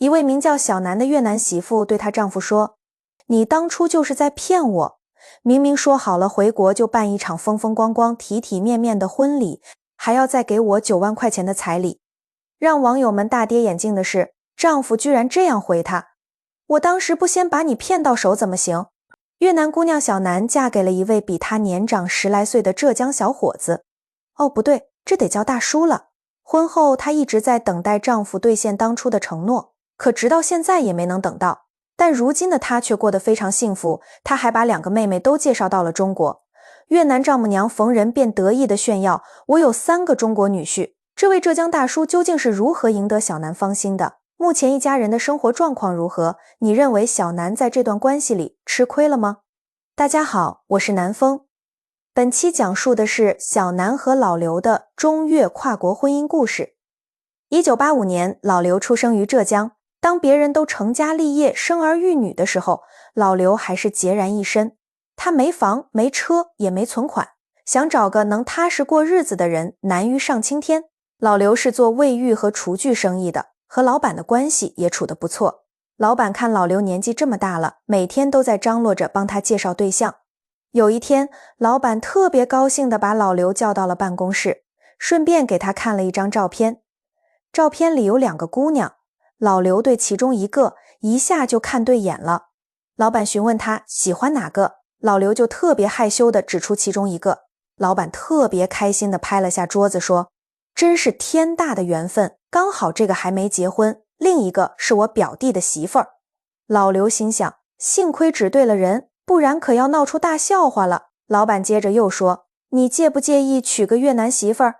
一位名叫小南的越南媳妇对她丈夫说：“你当初就是在骗我，明明说好了回国就办一场风风光光、体体面面的婚礼，还要再给我9万块钱的彩礼。”让网友们大跌眼镜的是，丈夫居然这样回她：“我当时不先把你骗到手怎么行？”越南姑娘小南嫁给了一位比她年长10来岁的浙江小伙子。哦，不对，这得叫大叔了。婚后她一直在等待丈夫兑现当初的承诺，可直到现在也没能等到。但如今的她却过得非常幸福，她还把2个妹妹都介绍到了中国。越南丈母娘逢人便得意地炫耀：“我有3个中国女婿。”这位浙江大叔究竟是如何赢得小南芳心的？目前一家人的生活状况如何？你认为小南在这段关系里吃亏了吗？大家好，我是南风。本期讲述的是小南和老刘的中越跨国婚姻故事。1985年，老刘出生于浙江。当别人都成家立业、生儿育女的时候，老刘还是孑然一身。他没房、没车，也没存款，想找个能踏实过日子的人难于上青天。老刘是做卫浴和厨具生意的，和老板的关系也处得不错。老板看老刘年纪这么大了，每天都在张罗着帮他介绍对象。有一天，老板特别高兴地把老刘叫到了办公室，顺便给他看了一张照片。照片里有2个姑娘，老刘对其中一个一下就看对眼了。老板询问他喜欢哪个，老刘就特别害羞地指出其中一个。老板特别开心地拍了下桌子说：“真是天大的缘分，刚好这个还没结婚，另一个是我表弟的媳妇儿。”老刘心想，幸亏指对了人，不然可要闹出大笑话了。老板接着又说：“你介不介意娶个越南媳妇儿？”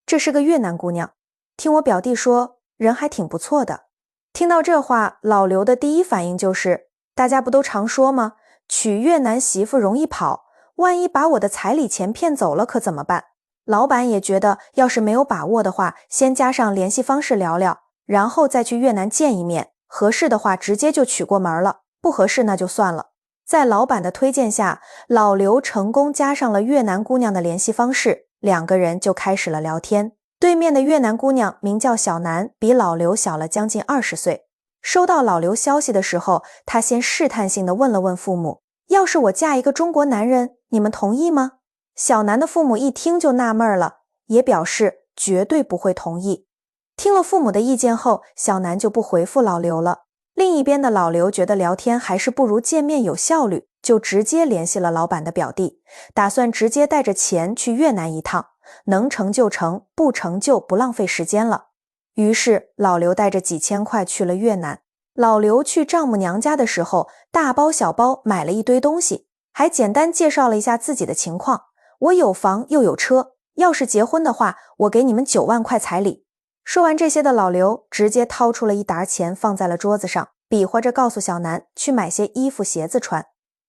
这是个越南姑娘，听我表弟说，人还挺不错的。听到这话，老刘的第一反应就是，大家不都常说吗？娶越南媳妇容易跑，万一把我的彩礼钱骗走了可怎么办？老板也觉得，要是没有把握的话，先加上联系方式聊聊，然后再去越南见一面，合适的话直接就娶过门了，不合适那就算了。在老板的推荐下，老刘成功加上了越南姑娘的联系方式，2个人就开始了聊天。对面的越南姑娘名叫小南，比老刘小了将近20岁。收到老刘消息的时候，她先试探性地问了问父母：“要是我嫁一个中国男人，你们同意吗？”小南的父母一听就纳闷了，也表示绝对不会同意。听了父母的意见后，小南就不回复老刘了。另一边的老刘觉得聊天还是不如见面有效率，就直接联系了老板的表弟，打算直接带着钱去越南一趟，能成就成，不成就不浪费时间了。于是老刘带着几千块去了越南。老刘去丈母娘家的时候，大包小包买了一堆东西，还简单介绍了一下自己的情况：“我有房又有车，要是结婚的话，我给你们9万块彩礼。”说完这些的老刘直接掏出了一沓钱放在了桌子上，比划着告诉小南去买些衣服鞋子穿，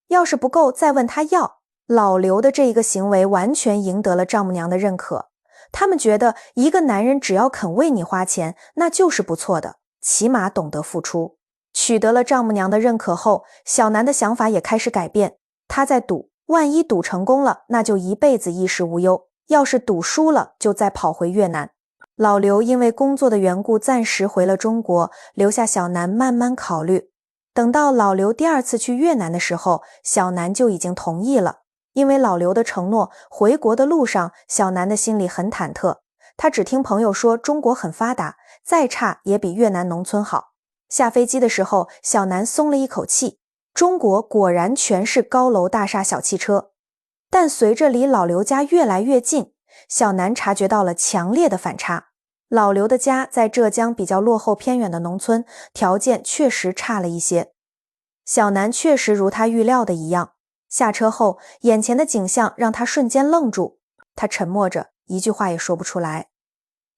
要是不够再问他要。老刘的这一个行为完全赢得了丈母娘的认可，他们觉得一个男人只要肯为你花钱，那就是不错的，起码懂得付出。取得了丈母娘的认可后，小南的想法也开始改变，他在赌，万一赌成功了，那就一辈子衣食无忧，要是赌输了，就再跑回越南。老刘因为工作的缘故暂时回了中国，留下小南慢慢考虑。等到老刘第2次去越南的时候，小南就已经同意了。因为老刘的承诺，回国的路上，小南的心里很忐忑。他只听朋友说中国很发达，再差也比越南农村好。下飞机的时候，小南松了一口气，中国果然全是高楼大厦小汽车。但随着离老刘家越来越近，小南察觉到了强烈的反差。老刘的家在浙江比较落后偏远的农村，条件确实差了一些。小南确实如他预料的一样，下车后，眼前的景象让他瞬间愣住，他沉默着，一句话也说不出来。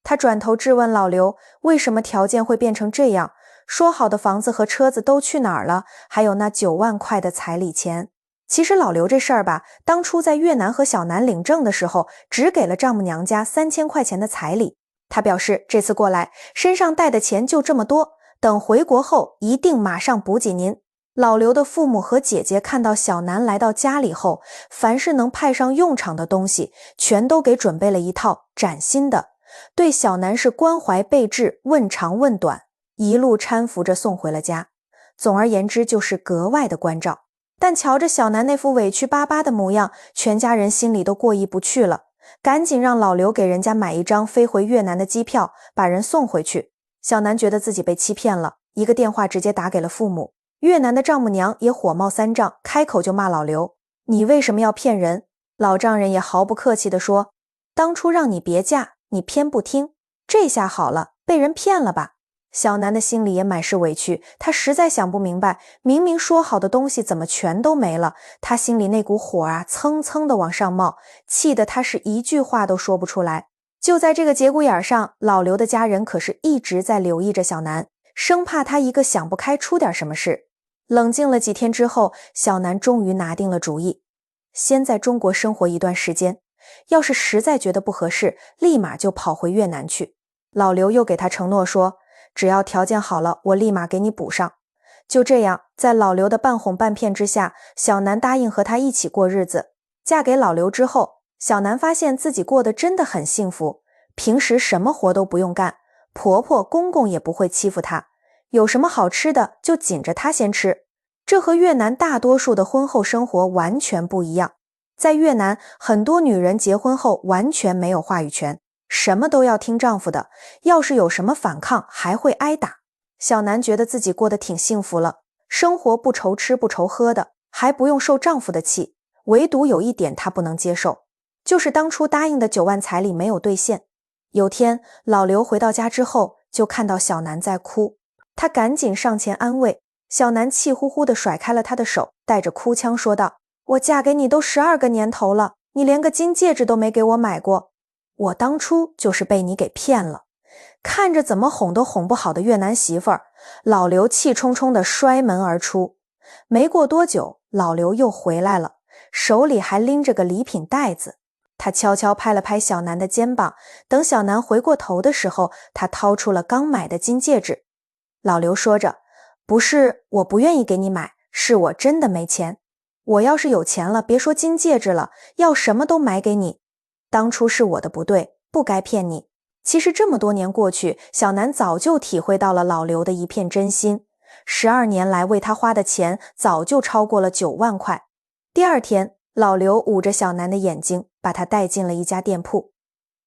他转头质问老刘，为什么条件会变成这样？说好的房子和车子都去哪儿了？还有那9万块的彩礼钱。其实老刘这事儿吧，当初在越南和小南领证的时候，只给了丈母娘家3000块钱的彩礼。他表示这次过来，身上带的钱就这么多，等回国后一定马上补给您。老刘的父母和姐姐看到小南来到家里后，凡是能派上用场的东西，全都给准备了一套崭新的，对小南是关怀备至，问长问短。一路搀扶着送回了家。总而言之，就是格外的关照。但瞧着小南那副委屈巴巴的模样，全家人心里都过意不去了，赶紧让老刘给人家买一张飞回越南的机票，把人送回去。小南觉得自己被欺骗了，一个电话直接打给了父母。越南的丈母娘也火冒三丈，开口就骂老刘：“你为什么要骗人？”老丈人也毫不客气地说：“当初让你别嫁，你偏不听，这下好了，被人骗了吧？”小南的心里也满是委屈，他实在想不明白，明明说好的东西怎么全都没了。他心里那股火啊，蹭蹭的往上冒，气得他是一句话都说不出来。就在这个节骨眼上，老刘的家人可是一直在留意着小南，生怕他一个想不开出点什么事。冷静了几天之后，小南终于拿定了主意，先在中国生活一段时间，要是实在觉得不合适，立马就跑回越南去。老刘又给他承诺说，只要条件好了，我立马给你补上。就这样，在老刘的半哄半骗之下，小南答应和他一起过日子。嫁给老刘之后，小南发现自己过得真的很幸福，平时什么活都不用干，婆婆公公也不会欺负她，有什么好吃的就紧着她先吃。这和越南大多数的婚后生活完全不一样。在越南，很多女人结婚后完全没有话语权，什么都要听丈夫的，要是有什么反抗还会挨打。小南觉得自己过得挺幸福了，生活不愁吃不愁喝的，还不用受丈夫的气。唯独有一点她不能接受，就是当初答应的9万彩礼没有兑现。有天老刘回到家之后，就看到小南在哭，他赶紧上前安慰。小南气呼呼地甩开了他的手，带着哭腔说道，我嫁给你都12个年头了，你连个金戒指都没给我买过，我当初就是被你给骗了。看着怎么哄都哄不好的越南媳妇儿，老刘气冲冲地摔门而出。没过多久，老刘又回来了，手里还拎着个礼品袋子。他悄悄拍了拍小南的肩膀，等小南回过头的时候，他掏出了刚买的金戒指。老刘说着，不是我不愿意给你买，是我真的没钱。我要是有钱了，别说金戒指了，要什么都买给你。当初是我的不对，不该骗你。其实这么多年过去，小南早就体会到了老刘的一片真心。12年来为他花的钱早就超过了9万块。第二天，老刘捂着小南的眼睛，把他带进了一家店铺。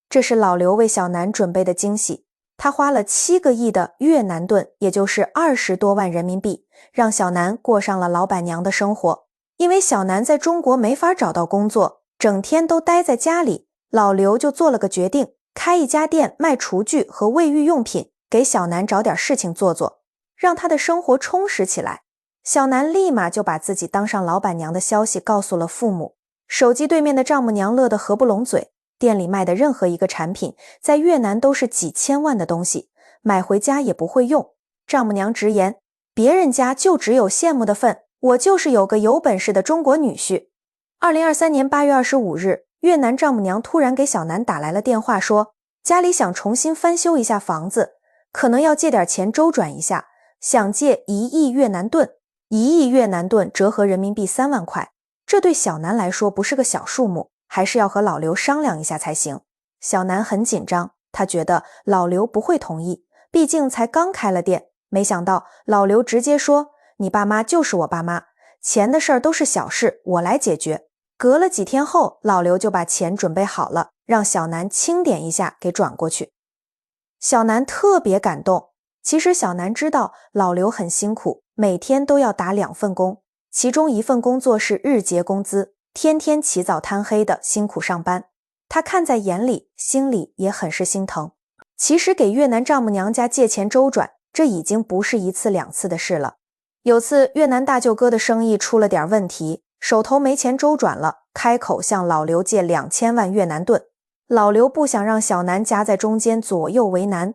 这是老刘为小南准备的惊喜。他花了7个亿的越南盾，也就是20多万人民币，让小南过上了老板娘的生活。因为小南在中国没法找到工作，整天都待在家里，老刘就做了个决定，开一家店卖厨具和卫浴用品，给小南找点事情做做，让他的生活充实起来。小南立马就把自己当上老板娘的消息告诉了父母。手机对面的丈母娘乐得合不拢嘴，店里卖的任何一个产品，在越南都是几千万的东西，买回家也不会用。丈母娘直言，别人家就只有羡慕的份，我就是有个有本事的中国女婿。2023年8月25日，越南丈母娘突然给小南打来了电话，说家里想重新翻修一下房子，可能要借点钱周转一下，想借1亿越南盾。1亿越南盾折合人民币3万块，这对小南来说不是个小数目，还是要和老刘商量一下才行。小南很紧张，他觉得老刘不会同意，毕竟才刚开了店。没想到老刘直接说，你爸妈就是我爸妈，钱的事儿都是小事，我来解决。隔了几天后，老刘就把钱准备好了，让小南清点一下给转过去。小南特别感动。其实小南知道老刘很辛苦，每天都要打2份工，其中一份工作是日结工资，天天起早贪黑的辛苦上班。他看在眼里，心里也很是心疼。其实给越南丈母娘家借钱周转，这已经不是1次2次的事了。有次越南大舅哥的生意出了点问题，手头没钱周转了，开口向老刘借2000万越南盾。老刘不想让小南夹在中间左右为难，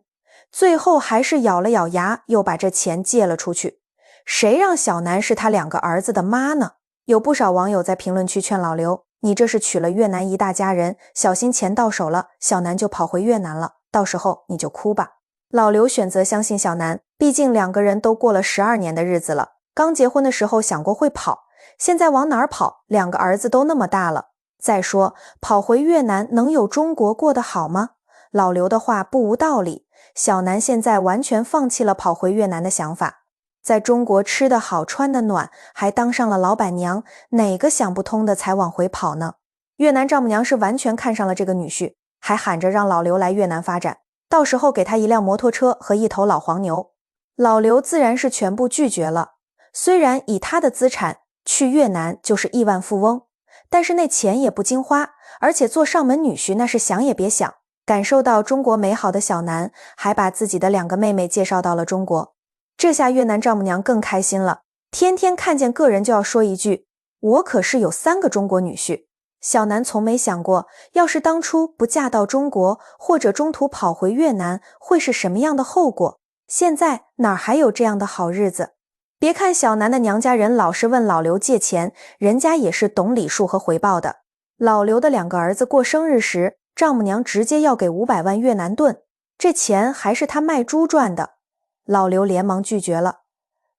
最后还是咬了咬牙，又把这钱借了出去。谁让小南是他2个儿子的妈呢？有不少网友在评论区劝老刘，你这是娶了越南一大家人，小心钱到手了，小南就跑回越南了，到时候你就哭吧。老刘选择相信小南，毕竟2个人都过了12年的日子了，刚结婚的时候想过会跑，现在往哪儿跑？2个儿子都那么大了。再说跑回越南能有中国过得好吗？老刘的话不无道理，小南现在完全放弃了跑回越南的想法。在中国吃得好穿得暖，还当上了老板娘，哪个想不通的才往回跑呢？越南丈母娘是完全看上了这个女婿，还喊着让老刘来越南发展，到时候给他一辆摩托车和一头老黄牛。老刘自然是全部拒绝了。虽然以他的资产去越南就是亿万富翁，但是那钱也不经花，而且做上门女婿那是想也别想。感受到中国美好的小南还把自己的2个妹妹介绍到了中国，这下越南丈母娘更开心了，天天看见个人就要说一句，我可是有3个中国女婿。小南从没想过，要是当初不嫁到中国，或者中途跑回越南，会是什么样的后果。现在哪还有这样的好日子？别看小南的娘家人老是问老刘借钱，人家也是懂礼数和回报的。老刘的2个儿子过生日时，丈母娘直接要给500万越南盾，这钱还是他卖猪赚的。老刘连忙拒绝了。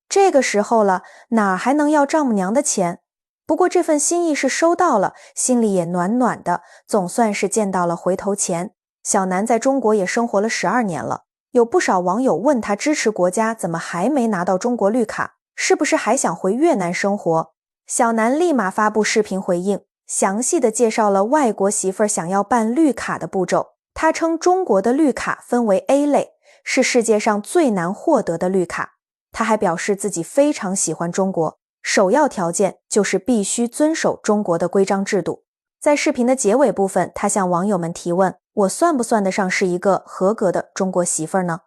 这个时候了，哪还能要丈母娘的钱？不过这份心意是收到了，心里也暖暖的，总算是见到了回头钱。小南在中国也生活了12年了，有不少网友问他支持国家怎么还没拿到中国绿卡，是不是还想回越南生活？小南立马发布视频回应，详细的介绍了外国媳妇儿想要办绿卡的步骤。他称中国的绿卡分为 A 类，是世界上最难获得的绿卡。他还表示自己非常喜欢中国，首要条件就是必须遵守中国的规章制度。在视频的结尾部分，他向网友们提问，我算不算得上是一个合格的中国媳妇儿呢？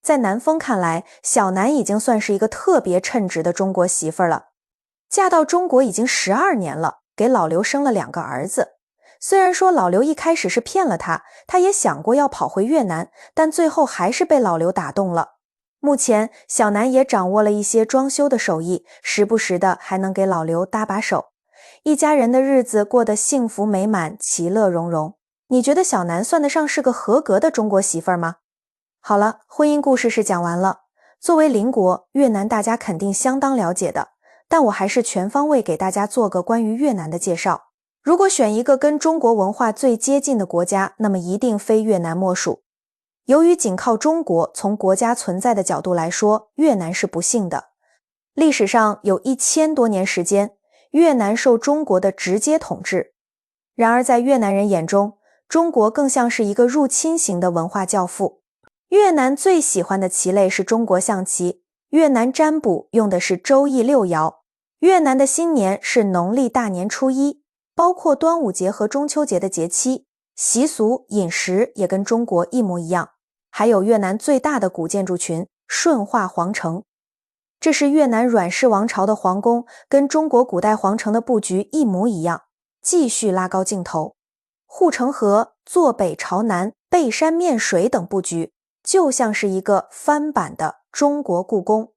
在南风看来，小南已经算是一个特别称职的中国媳妇儿了。嫁到中国已经12年了，给老刘生了2个儿子。虽然说老刘一开始是骗了他，他也想过要跑回越南，但最后还是被老刘打动了。目前小南也掌握了一些装修的手艺，时不时的还能给老刘搭把手。一家人的日子过得幸福美满，其乐融融。你觉得小南算得上是个合格的中国媳妇儿吗？好了，婚姻故事是讲完了。作为邻国，越南大家肯定相当了解的，但我还是全方位给大家做个关于越南的介绍。如果选一个跟中国文化最接近的国家，那么一定非越南莫属。由于仅靠中国，从国家存在的角度来说，越南是不幸的。历史上有1000多年时间，越南受中国的直接统治。然而在越南人眼中，中国更像是一个入侵型的文化教父。越南最喜欢的棋类是中国象棋，越南占卜用的是周易6爻，越南的新年是农历大年初1，包括端午节和中秋节的节期，习俗饮食也跟中国一模一样。还有越南最大的古建筑群顺化皇城，这是越南阮氏王朝的皇宫，跟中国古代皇城的布局一模一样，继续拉高镜头。护城河、坐北朝南、背山面水等布局，就像是一个翻版的中国故宫。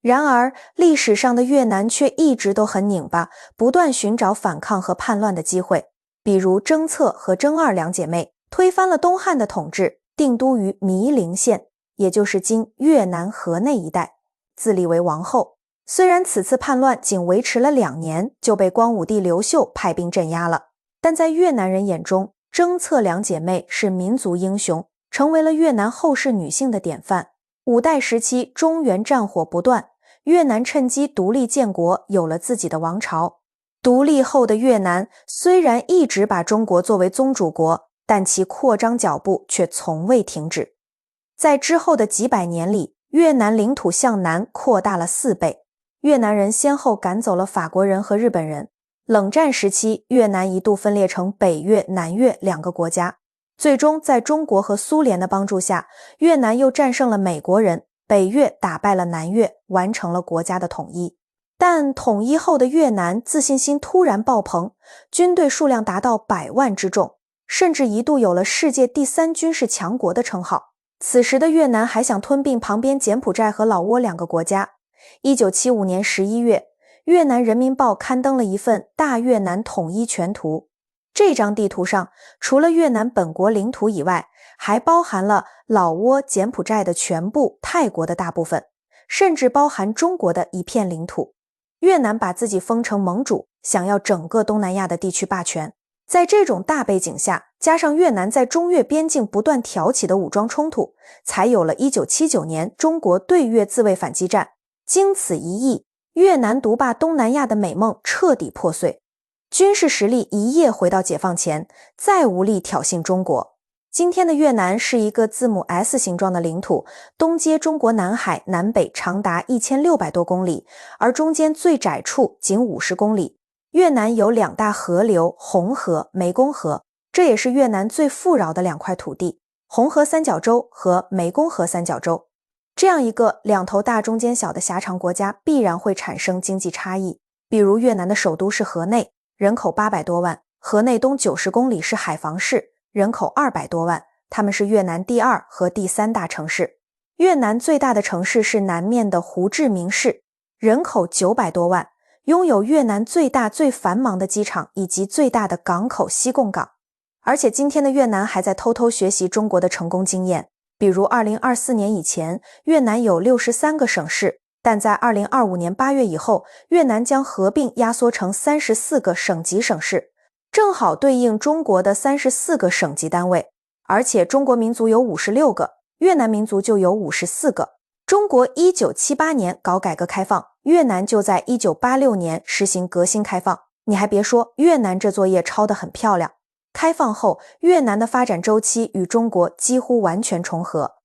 然而历史上的越南却一直都很拧巴，不断寻找反抗和叛乱的机会，比如征策和征二两姐妹推翻了东汉的统治，定都于弥陵县，也就是今越南河内一带，自立为王后。虽然此次叛乱仅维持了2年，就被光武帝刘秀派兵镇压了，但在越南人眼中，征策两姐妹是民族英雄，成为了越南后世女性的典范。5代时期，中原战火不断，越南趁机独立建国，有了自己的王朝。独立后的越南虽然一直把中国作为宗主国，但其扩张脚步却从未停止。在之后的几百年里，越南领土向南扩大了4倍。越南人先后赶走了法国人和日本人。冷战时期，越南一度分裂成北越、南越2个国家。最终在中国和苏联的帮助下，越南又战胜了美国人，北越打败了南越，完成了国家的统一。但统一后的越南自信心突然爆棚，军队数量达到100万之众，甚至一度有了世界第3军事强国的称号。此时的越南还想吞并旁边柬埔寨和老挝2个国家。1975年11月，越南人民报刊登了一份大越南统一全图。这张地图上，除了越南本国领土以外，还包含了老挝、柬埔寨的全部，泰国的大部分，甚至包含中国的一片领土。越南把自己封成盟主，想要整个东南亚的地区霸权。在这种大背景下，加上越南在中越边境不断挑起的武装冲突，才有了1979年中国对越自卫反击战。经此一役，越南独霸东南亚的美梦彻底破碎，军事实力一夜回到解放前，再无力挑衅中国。今天的越南是一个字母 S 形状的领土，东接中国南海，南北长达1600多公里，而中间最窄处仅50公里。越南有2大河流，红河、湄公河，这也是越南最富饶的2块土地，红河三角洲和湄公河三角洲。这样一个两头大中间小的狭长国家，必然会产生经济差异。比如越南的首都是河内，人口800多万，河内东90公里是海防市，人口200多万，他们是越南第2和第3大城市。越南最大的城市是南面的胡志明市，人口900多万，拥有越南最大最繁忙的机场以及最大的港口西贡港。而且今天的越南还在偷偷学习中国的成功经验，比如2024年以前，越南有63个省市，但在2025年8月以后，越南将合并压缩成34个省级省市，正好对应中国的34个省级单位。而且中国民族有56个，越南民族就有54个。中国1978年搞改革开放，越南就在1986年实行革新开放。你还别说，越南这作业抄得很漂亮。开放后，越南的发展周期与中国几乎完全重合。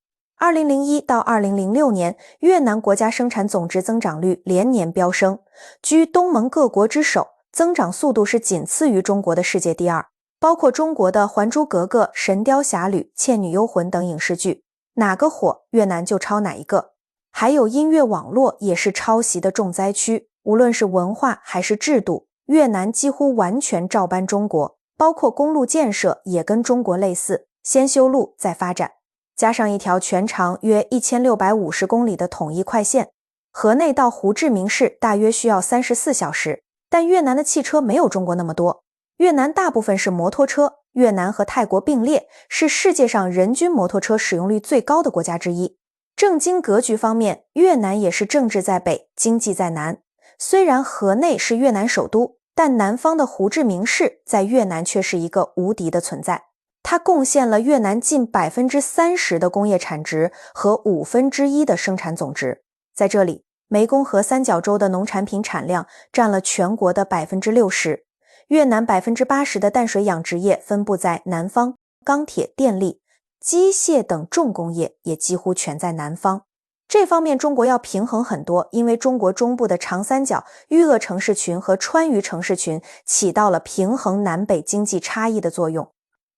2001到2006年，越南国家生产总值增长率连年飙升，居东盟各国之首，增长速度是仅次于中国的世界第2。包括中国的《还珠格格》《神雕侠侣》《倩女幽魂》等影视剧，哪个火，越南就抄哪一个。还有音乐网络也是抄袭的重灾区，无论是文化还是制度，越南几乎完全照搬中国，包括公路建设也跟中国类似，先修路再发展。加上一条全长约1650公里的统一快线，河内到胡志明市大约需要34小时，但越南的汽车没有中国那么多。越南大部分是摩托车，越南和泰国并列，是世界上人均摩托车使用率最高的国家之一。政经格局方面，越南也是政治在北，经济在南。虽然河内是越南首都，但南方的胡志明市在越南却是一个无敌的存在。它贡献了越南近30%的工业产值和1/5的生产总值。在这里，湄公河三角洲的农产品产量占了全国的60%。越南80%的淡水养殖业分布在南方，钢铁、电力、机械等重工业也几乎全在南方。这方面中国要平衡很多，因为中国中部的长三角、豫鄂城市群和川渝城市群起到了平衡南北经济差异的作用。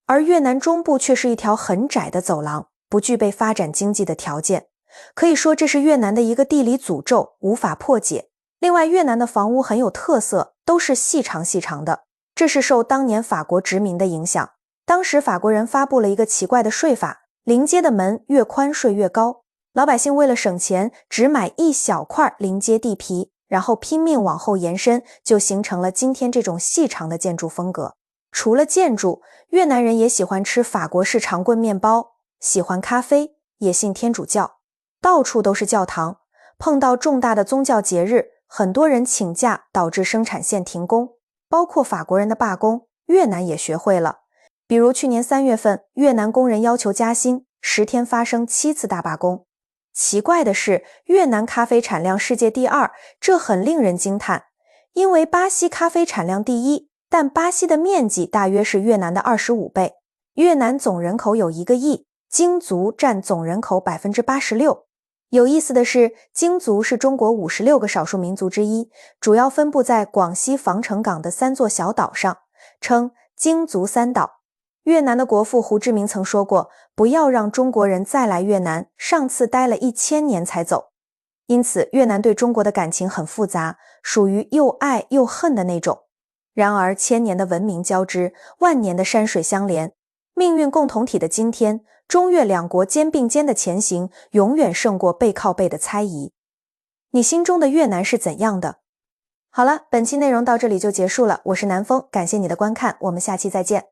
而越南中部却是一条很窄的走廊，不具备发展经济的条件。可以说这是越南的一个地理诅咒，无法破解。另外，越南的房屋很有特色，都是细长细长的，这是受当年法国殖民的影响。当时法国人发布了一个奇怪的税法，临街的门越宽税越高，老百姓为了省钱，只买一小块临街地皮，然后拼命往后延伸，就形成了今天这种细长的建筑风格。除了建筑，越南人也喜欢吃法国式长棍面包，喜欢咖啡，也信天主教，到处都是教堂。碰到重大的宗教节日，很多人请假，导致生产线停工，包括法国人的罢工，越南也学会了。比如去年3月份，越南工人要求加薪，10天发生7次大罢工。奇怪的是，越南咖啡产量世界第2，这很令人惊叹。因为巴西咖啡产量第1，但巴西的面积大约是越南的25倍。越南总人口有1个亿，京族占总人口 86%。有意思的是，京族是中国56个少数民族之一，主要分布在广西防城港的3座小岛上，称京族3岛。越南的国父胡志明曾说过，不要让中国人再来越南，上次待了1000年才走。因此，越南对中国的感情很复杂，属于又爱又恨的那种。然而千年的文明交织，万年的山水相连，命运共同体的今天，中越两国肩并肩的前行，永远胜过背靠背的猜疑。你心中的越南是怎样的？好了，本期内容到这里就结束了，我是南风，感谢你的观看，我们下期再见。